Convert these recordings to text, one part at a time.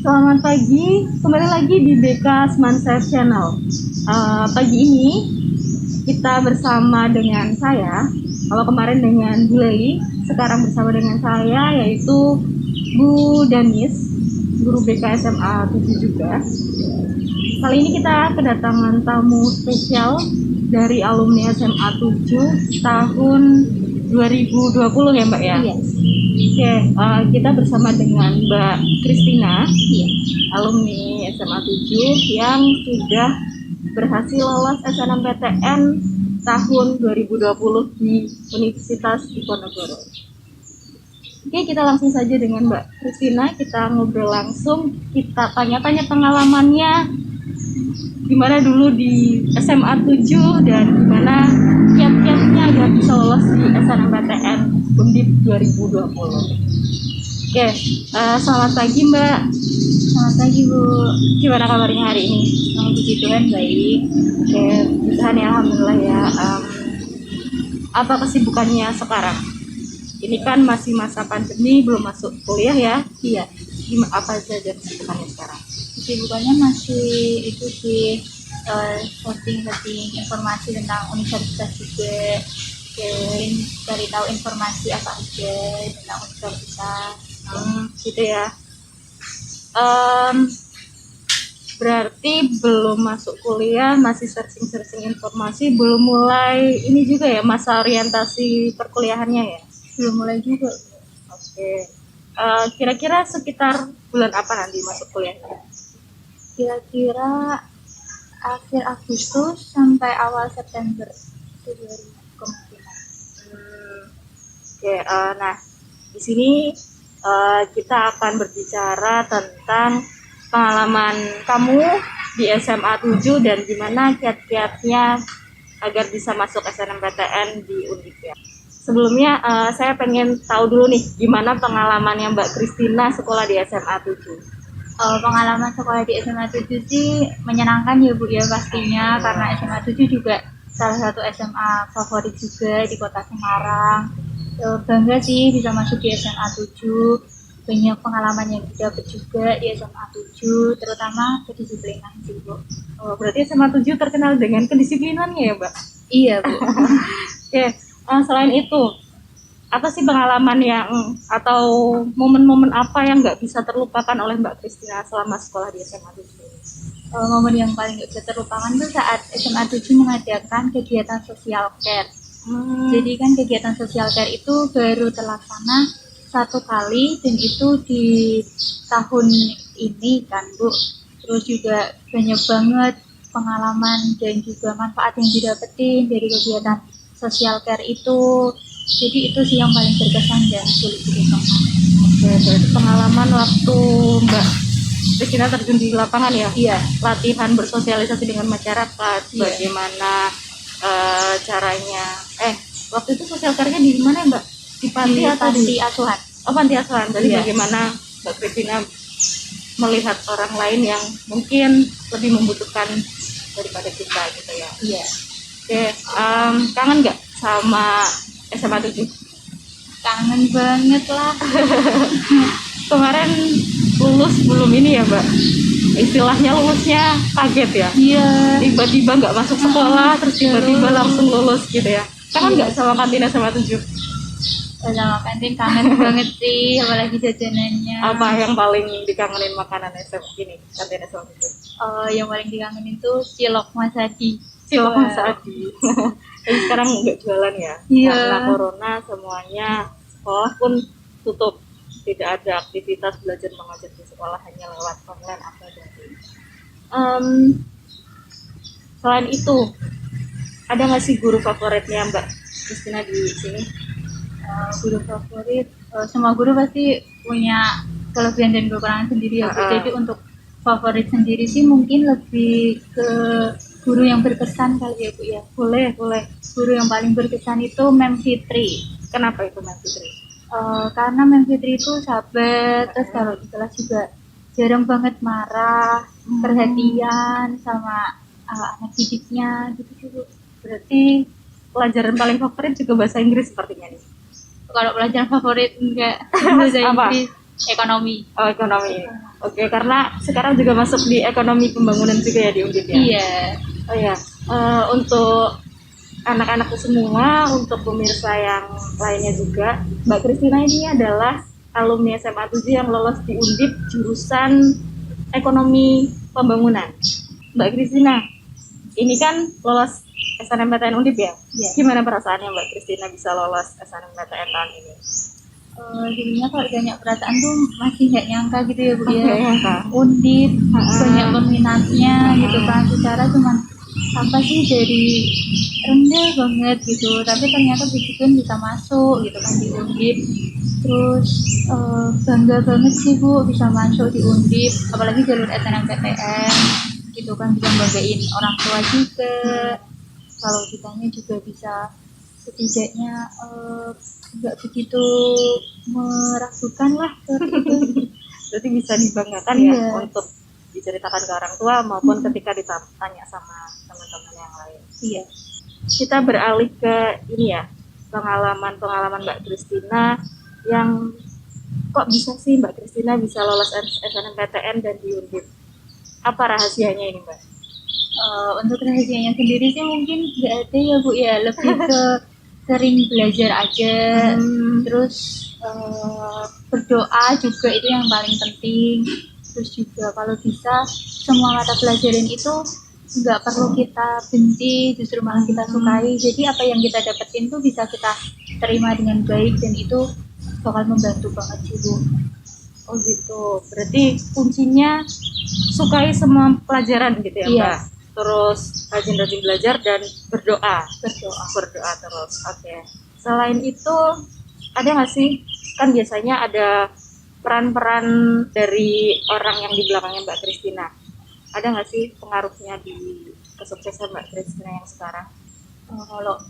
Selamat pagi, kembali lagi di BK Smanshare Channel. Pagi ini kita bersama dengan saya, kalau kemarin dengan Bu Leli, sekarang bersama dengan saya yaitu Bu Danis, guru BK SMA 7 juga. Kali ini kita kedatangan tamu spesial dari alumni SMA 7 tahun 2020 ya Mbak ya? Iya. Oke, kita bersama dengan Mbak Kristina, Iya. alumni SMA 7 yang sudah berhasil lolos SNMPTN tahun 2020 di Universitas Diponegoro. Oke, kita langsung saja dengan Mbak Kristina, kita ngobrol langsung, kita tanya-tanya pengalamannya gimana dulu di SMA 7 dan gimana kiat-kiatnya agar bisa lolos di SNMPTN Undip 2020. Oke, selamat pagi Mbak. Selamat pagi Bu. Gimana kabarnya hari ini? Puji Tuhan baik. Oke, puji Tuhan ya, alhamdulillah ya. Apa kesibukannya sekarang? Ini kan masih masa pandemi, belum masuk kuliah ya? Iya. Gimana apa saja kesibukannya sekarang? Kesibukannya masih itu sih posting informasi tentang universitas juga. Mungkin cari tahu informasi apa aja tentang universitas. Gitu ya. Berarti belum masuk kuliah, masih searching informasi, belum mulai ini juga ya, masa orientasi perkuliahannya ya? Belum mulai juga. Oke. Kira-kira sekitar bulan apa nanti masuk kuliahnya? Kira-kira akhir Agustus sampai awal September itu 2000 kemungkinan. Oke, nah di sini kita akan berbicara tentang pengalaman kamu di SMA 7 dan gimana kiat-kiatnya agar bisa masuk SNMPTN di Undip ya. Sebelumnya saya pengen tahu dulu nih gimana pengalamannya Mbak Kristina sekolah di SMA 7. Pengalaman sekolah di SMA 7 sih menyenangkan ya Bu ya pastinya, karena SMA 7 juga salah satu SMA favorit juga di kota Semarang. Bangga sih bisa masuk di SMA 7, banyak pengalaman yang didapat juga di SMA 7, terutama kedisiplinan sih Bu. Berarti SMA 7 terkenal dengan kedisiplinannya ya Mbak? Iya Bu. Oke, selain itu apa sih pengalaman yang atau momen-momen apa yang nggak bisa terlupakan oleh Mbak Kristina selama sekolah di SMA 7? Momen yang paling nggak bisa terlupakan tuh saat SMA 7 mengadakan kegiatan social care. Jadi kan kegiatan social care itu baru terlaksana satu kali dan itu di tahun ini kan Bu. Terus juga banyak banget pengalaman dan juga manfaat yang didapetin dari kegiatan social care itu. Jadi itu sih yang paling berkesan dan sulit dilupakan. Oke, berarti pengalaman waktu Mbak Kristina terjun di lapangan ya? Iya. Latihan bersosialisasi dengan masyarakat, iya. Bagaimana caranya? Waktu itu sosial care-nya di mana Mbak? Di panti atau panti asuhan? Oh, panti asuhan. Jadi iya. Bagaimana Mbak Kristina melihat orang lain yang mungkin lebih membutuhkan daripada kita gitu ya? Iya. Oke, kangen nggak sama SMA 7? Kangen banget lah. Kemarin lulus belum ini ya Mbak? Istilahnya lulusnya kaget ya? Iya. Tiba-tiba nggak masuk sekolah, terus tiba-tiba langsung lulus gitu ya? Kangen nggak sama kantin SMA 7? Sama kantin kangen banget sih, apalagi jajanannya. Apa yang paling dikangenin makanan SMA ini, kantin SMA 7? Yang paling dikangenin tuh cilok Mas Adi. Cilok Mas Adi. Tapi sekarang nggak jualan ya? Iya. Karena corona semuanya, sekolah pun tutup. Tidak ada aktivitas belajar mengajar di sekolah, hanya lewat online atau daring. Selain itu, ada nggak sih guru favoritnya Mbak Kristina di sini? Guru favorit, semua guru pasti punya kelebihan dan kekurangan sendiri ya Bu. Jadi untuk favorit sendiri sih mungkin lebih ke guru yang berkesan kali ya Bu ya. Boleh. Guru yang paling berkesan itu Mem Fitri. Kenapa itu Mem Fitri? Karena Mem Fitri itu sahabat, terus kalau di kelas juga jarang banget marah, perhatian sama anak didiknya gitu. Berarti pelajaran paling favorit juga bahasa Inggris sepertinya nih? Kalau pelajaran favorit enggak bahasa Inggris. ekonomi. Oh, ekonomi. Oke, karena sekarang juga masuk di ekonomi pembangunan juga ya di Undip ya. Iya. Oh ya, untuk anak-anakku semua, untuk pemirsa yang lainnya juga, Mbak Kristina ini adalah alumni SMA 7 yang lolos di Undip jurusan ekonomi pembangunan. Mbak Kristina, ini kan lolos SNMPTN Undip ya? Iya. Gimana perasaannya Mbak Kristina bisa lolos SNMPTN tahun ini? Dulunya kalau banyak perasaan tuh masih nggak nyangka gitu ya Bu ya. Nyangka. Undip banyak peminatnya gitu kan, secara cuman apa sih dari rendah banget gitu, tapi ternyata puji Tuhan bisa masuk gitu kan di Undip. Terus bangga banget sih Bu bisa masuk di Undip, apalagi jalur SNMPTN gitu kan, bisa banggain orang tua juga. Kalau kitanya juga bisa setidaknya nggak begitu meragukan lah seperti itu. Berarti bisa dibanggakan Iya. ya untuk diceritakan ke orang tua maupun ketika ditanya sama teman-teman yang lain. Iya. Kita beralih ke ini ya, pengalaman Mbak Kristina yang kok bisa sih Mbak Kristina bisa lolos SNMPTN dan di Undip. Apa rahasianya ini Mbak? Untuk rahasianya sendiri sih mungkin nggak ada ya Bu ya, lebih ke sering belajar aja. Terus berdoa juga itu yang paling penting. Terus juga kalau bisa semua mata pelajaran itu nggak perlu kita benci, justru malah kita sukai. Jadi apa yang kita dapetin tuh bisa kita terima dengan baik, dan itu bakal membantu banget sih Bu. Oh gitu, berarti kuncinya sukai semua pelajaran gitu ya Mbak? Iya. Terus rajin-rajin belajar dan berdoa terus. Oke. Selain itu ada nggak sih, kan biasanya ada peran-peran dari orang yang di belakangnya Mbak Kristina, ada nggak sih pengaruhnya di kesuksesan Mbak Kristina yang sekarang? Kalau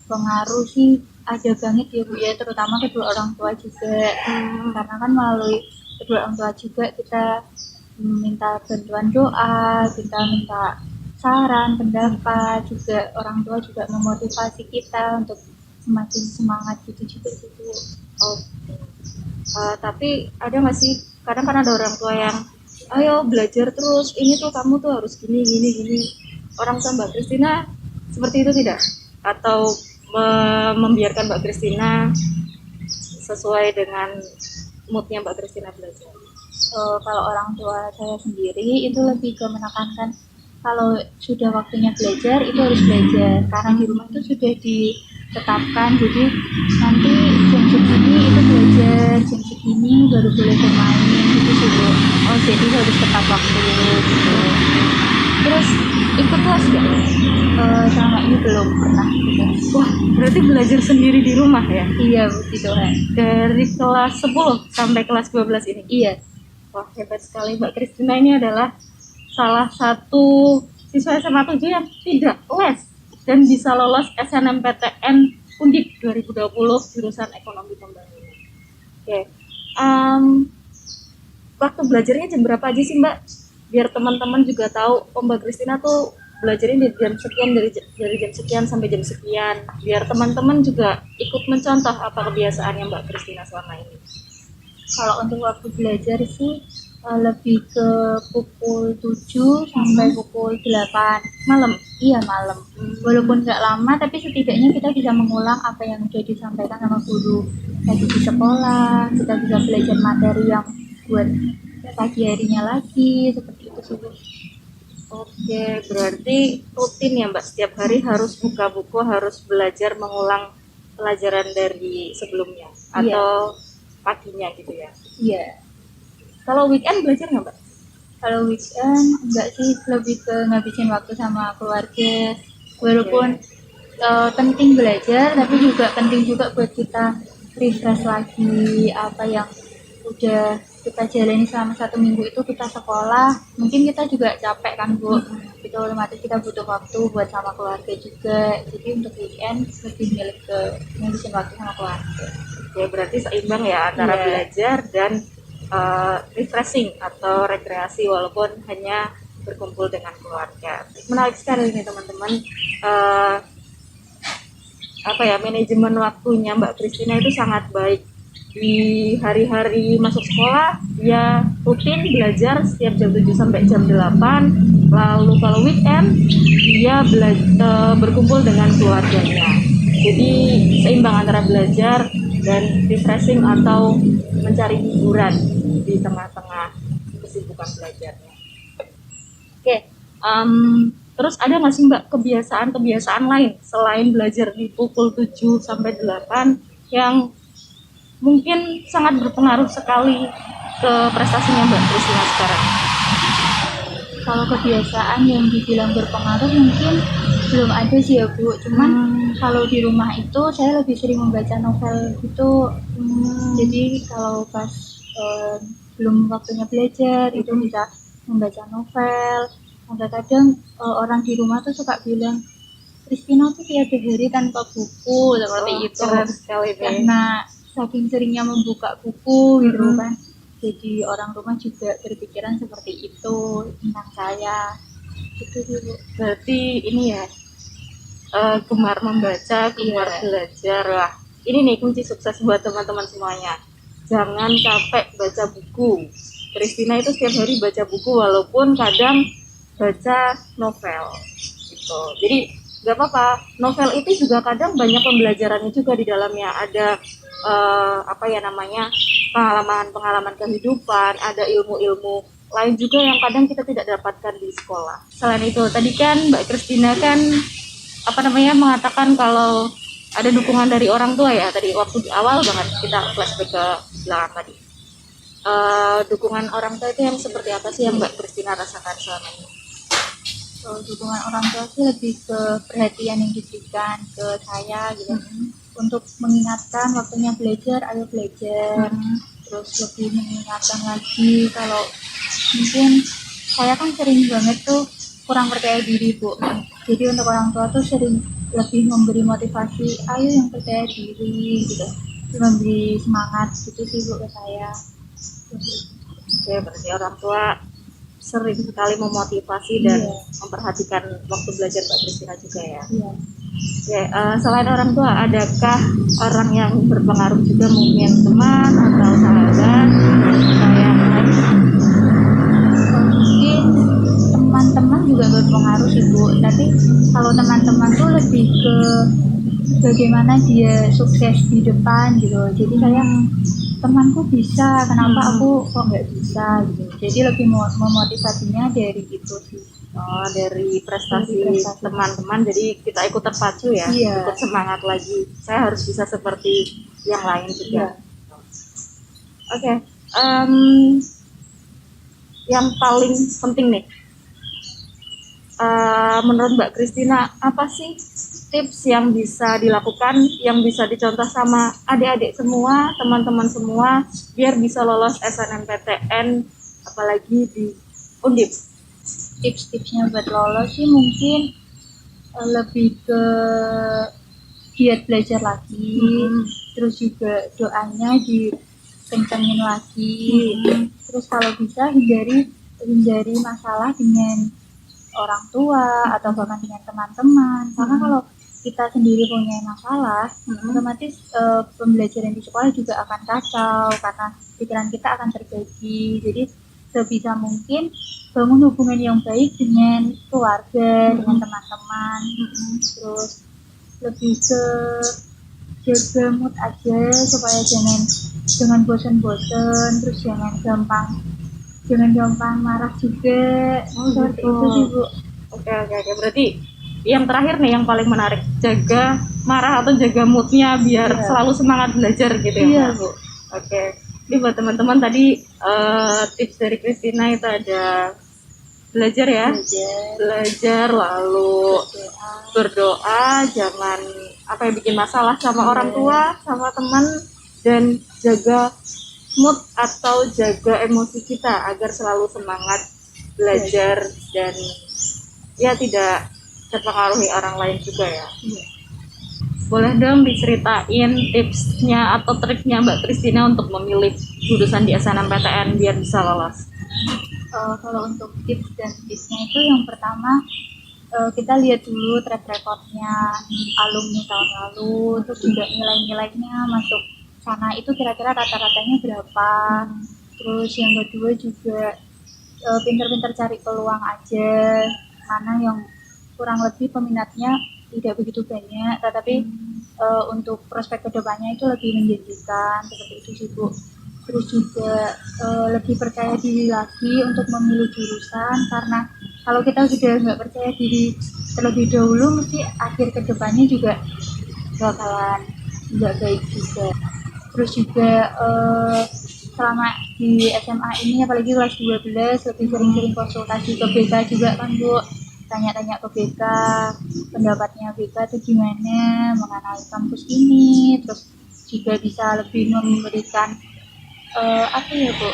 pengaruh sih ada banget ya Bu ya, terutama kedua orang tua juga. Karena kan melalui kedua orang tua juga kita minta bantuan doa, kita minta saran, pendapat, juga orang tua juga memotivasi kita untuk semakin semangat gitu juga sih Bu. Tapi ada nggak sih, kadang kan ada orang tua yang ayo belajar terus, ini tuh kamu tuh harus gini. Orang tua Mbak Kristina seperti itu tidak? Atau membiarkan Mbak Kristina sesuai dengan moodnya Mbak Kristina belajar? Kalau orang tua saya sendiri itu lebih ke menekankan kalau sudah waktunya belajar itu harus belajar, karena di rumah itu sudah ditetapkan, jadi nanti jam segini itu belajar, jam segini baru boleh bermain gitu sih Bu. Jadi harus tepat waktu gitu. Terus ikut kelas nggak? Selama ini belum pernah gitu. Wah, berarti belajar sendiri di rumah ya? Iya puji Tuhan. Dari kelas 10 sampai kelas 12 ini? Iya. Wah, hebat sekali Mbak Kristina ini adalah salah satu siswa SMA 7 yang tidak les dan bisa lolos SNMPTN Undip 2020 jurusan ekonomi pembangunan. Oke. Waktu belajarnya jam berapa aja sih Mbak? Biar teman-teman juga tahu, Mbak Kristina tuh belajarnya di jam sekian, dari jam sekian sampai jam sekian. Biar teman-teman juga ikut mencontoh apa kebiasaannya Mbak Kristina selama ini. Kalau untuk waktu belajar sih lebih ke pukul 7 sampai pukul 8 malam. Iya malam. Walaupun nggak lama, tapi setidaknya kita bisa mengulang apa yang sudah disampaikan sama guru tadi di sekolah. Kita bisa belajar materi yang buat pagi harinya lagi, seperti itu sih Bu. Oke, berarti rutin ya Mbak, setiap hari harus buka buku, harus belajar mengulang pelajaran dari sebelumnya atau paginya gitu ya? Iya. Kalau weekend belajar nggak Mbak? Kalau weekend enggak sih, lebih ke ngabisin waktu sama keluarga. Walaupun penting belajar, tapi juga penting juga buat kita refresh lagi apa yang udah kita jalani selama 1 minggu itu. Kita sekolah, mungkin kita juga capek kan Bu, itu otomatis kita butuh waktu buat sama keluarga juga. Jadi untuk weekend lebih milih ke ngabisin waktu sama keluarga. Ya berarti seimbang ya antara belajar dan refreshing atau rekreasi walaupun hanya berkumpul dengan keluarga. Menarik sekali ini teman-teman. Manajemen waktunya Mbak Kristina itu sangat baik. di hari-hari masuk sekolah dia rutin belajar setiap jam 7 sampai jam 8. Lalu kalau weekend dia berkumpul dengan keluarganya. Jadi seimbang antara belajar dan refreshing atau mencari hiburan di tengah-tengah kesibukan belajarnya. Oke, terus ada nggak sih Mbak kebiasaan-kebiasaan lain selain belajar di pukul 7 sampai 8 yang mungkin sangat berpengaruh sekali ke prestasinya Mbak Kristina sekarang? Kalau kebiasaan yang dibilang berpengaruh mungkin belum ada sih ya Bu. Cuman kalau di rumah itu saya lebih sering membaca novel gitu. Jadi kalau pas belum waktunya belajar itu bisa membaca novel. Sampai kadang orang di rumah tuh suka bilang, Kristina tuh tiada hari tanpa buku seperti itu. Keren sekali deh. Karena saking seringnya membuka buku gitu kan. Jadi orang rumah juga berpikiran seperti itu tentang saya. Gitu dulu. Berarti ini ya gemar membaca, gemar belajar. Wah, ini nih kunci sukses buat teman-teman semuanya. Jangan capek baca buku. Kristina itu setiap hari baca buku walaupun kadang baca novel gitu. Jadi nggak apa-apa, novel itu juga kadang banyak pembelajarannya juga di dalamnya. Ada pengalaman-pengalaman kehidupan, ada ilmu-ilmu lain juga yang kadang kita tidak dapatkan di sekolah. Selain itu, tadi kan Mbak Kristina kan mengatakan kalau ada dukungan dari orang tua ya. Tadi waktu di awal banget kita flashback ke belakang tadi. Dukungan orang tua itu yang seperti apa sih yang Mbak Kristina rasakan selama ini? Dukungan orang tua sih lebih ke perhatian yang diberikan ke saya gitu. Untuk mengingatkan waktunya belajar, ayo belajar. Terus lebih mengingatkan lagi kalau mungkin saya kan sering banget tuh kurang percaya diri Bu. Jadi untuk orang tua tuh sering lebih memberi motivasi, ayo yang percaya diri gitu, memberi semangat gitu sih Bu ke saya. Oke, berarti orang tua sering sekali memotivasi dan memperhatikan waktu belajar Mbak Kristina juga ya. Oke, selain orang tua, adakah orang yang berpengaruh juga, mungkin teman atau sahabat atau yang lain? Mungkin teman-teman juga berpengaruh sih Bu. Tapi kalau teman-teman tuh lebih ke bagaimana dia sukses di depan gitu. Jadi saya temanku bisa, kenapa aku kok nggak bisa gitu. Jadi lebih memotivasinya dari itu sih. Dari prestasi teman-teman, jadi kita ikut terpacu ya, ikut semangat lagi. Saya harus bisa seperti yang lain juga. Oke, yang paling penting nih, menurut Mbak Kristina, apa sih tips yang bisa dilakukan, yang bisa dicontoh sama adik-adik semua, teman-teman semua, biar bisa lolos SNMPTN, apalagi di Undip? Tips-tipsnya buat lolos sih mungkin lebih ke giat belajar lagi, terus juga doanya dikencengin lagi, terus kalau bisa hindari masalah dengan orang tua atau bahkan dengan teman-teman, karena kalau kita sendiri punya masalah, otomatis pembelajaran di sekolah juga akan kacau karena pikiran kita akan terbagi. Jadi sebisa mungkin bangun hubungan yang baik dengan keluarga, dengan teman-teman, terus lebih ke jaga mood aja supaya jangan bosan-bosan, terus jangan gampang marah juga. Seperti itu sih Bu. Oke, berarti yang terakhir nih yang paling menarik, jaga marah atau jaga moodnya biar selalu semangat belajar gitu ya Bu. Oke, ini buat teman-teman tadi tips dari Kristina itu ada belajar ya, belajar lalu berdoa, jangan yang bikin masalah sama orang tua, sama teman, dan jaga mood atau jaga emosi kita agar selalu semangat belajar dan ya tidak terpengaruhi orang lain juga ya. Boleh dong diceritain tipsnya atau triknya Mbak Kristina untuk memilih jurusan di SNMPTN biar bisa lolos? Kalau untuk tips dan triknya itu yang pertama kita lihat dulu track recordnya alumni tahun lalu, terus juga nilai-nilainya masuk sana itu kira-kira rata-ratanya berapa. Terus yang kedua juga pinter-pinter cari peluang aja, mana yang kurang lebih peminatnya tidak begitu banyak, tetapi untuk prospek kedepannya itu lebih menjanjikan, seperti itu sih Bu. Terus juga lebih percaya diri lagi untuk memilih jurusan, karena kalau kita sudah nggak percaya diri terlebih dahulu, mesti akhir kedepannya juga bakalan nggak baik juga. Terus juga selama di SMA ini apalagi kelas 12 lebih sering-sering konsultasi ke BK juga kan Bu, tanya-tanya ke BK pendapatnya BK itu gimana mengenai kampus ini. Terus juga bisa lebih memberikan apa ya Bu,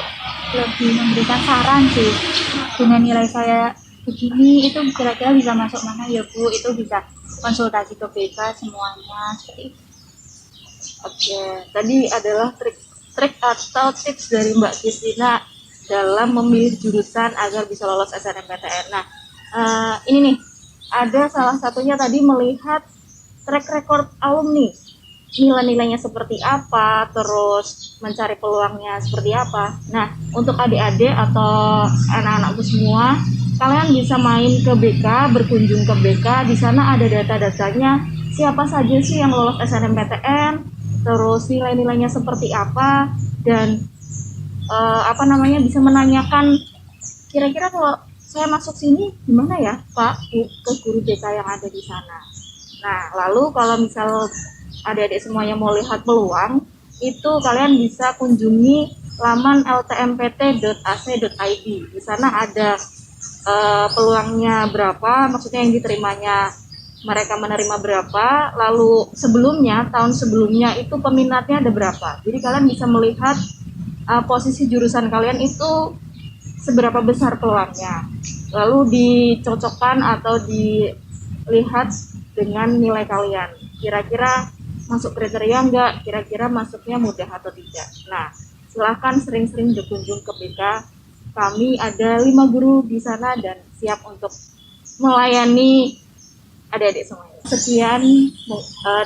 lebih memberikan saran sih, dengan nilai saya begini itu kira-kira bisa masuk mana ya Bu, itu bisa konsultasi ke BK semuanya seperti itu. Oke, tadi adalah trik atau tips dari Mbak Kristina dalam memilih jurusan agar bisa lolos SNMPTN. Nah, ini nih, ada salah satunya tadi melihat track record alumni, nilai-nilainya seperti apa, terus mencari peluangnya seperti apa. Nah, untuk adik-adik atau anak-anakku semua, kalian bisa main ke BK, berkunjung ke BK, di sana ada data-datanya, siapa saja sih yang lolos SNMPTN, terus nilai-nilainya seperti apa, dan bisa menanyakan kira-kira kalau saya masuk sini gimana ya Pak Bu, ke guru BK yang ada di sana. Nah, lalu kalau misal adik-adik semuanya mau lihat peluang, itu kalian bisa kunjungi laman ltmpt.ac.id. Di sana ada peluangnya berapa, maksudnya yang diterimanya mereka menerima berapa, lalu tahun sebelumnya itu peminatnya ada berapa. Jadi kalian bisa melihat posisi jurusan kalian itu seberapa besar peluangnya, lalu dicocokkan atau dilihat dengan nilai kalian, kira-kira masuk kriteria enggak, kira-kira masuknya mudah atau tidak. Nah, silahkan sering-sering berkunjung ke BK. Kami ada 5 guru di sana dan siap untuk melayani adik-adik semuanya. Sekian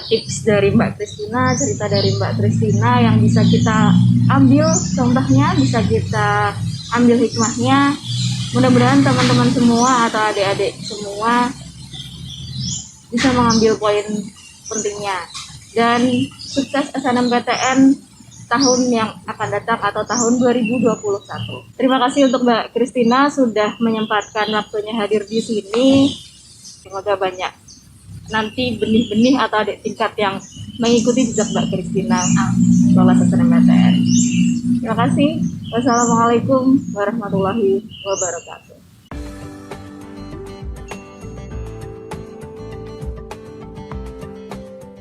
tips dari Mbak Kristina, cerita dari Mbak Kristina yang bisa kita ambil contohnya, bisa kita ambil hikmahnya. Mudah-mudahan teman-teman semua atau adik-adik semua bisa mengambil poin pentingnya. Dan sukses SNMPTN tahun yang akan datang atau tahun 2021. Terima kasih untuk Mbak Kristina sudah menyempatkan waktunya hadir di sini. Semoga banyak nanti benih-benih atau adik tingkat yang mengikuti jejak Mbak Kristina lolos SNMPTN. Terima kasih. Wassalamualaikum warahmatullahi wabarakatuh.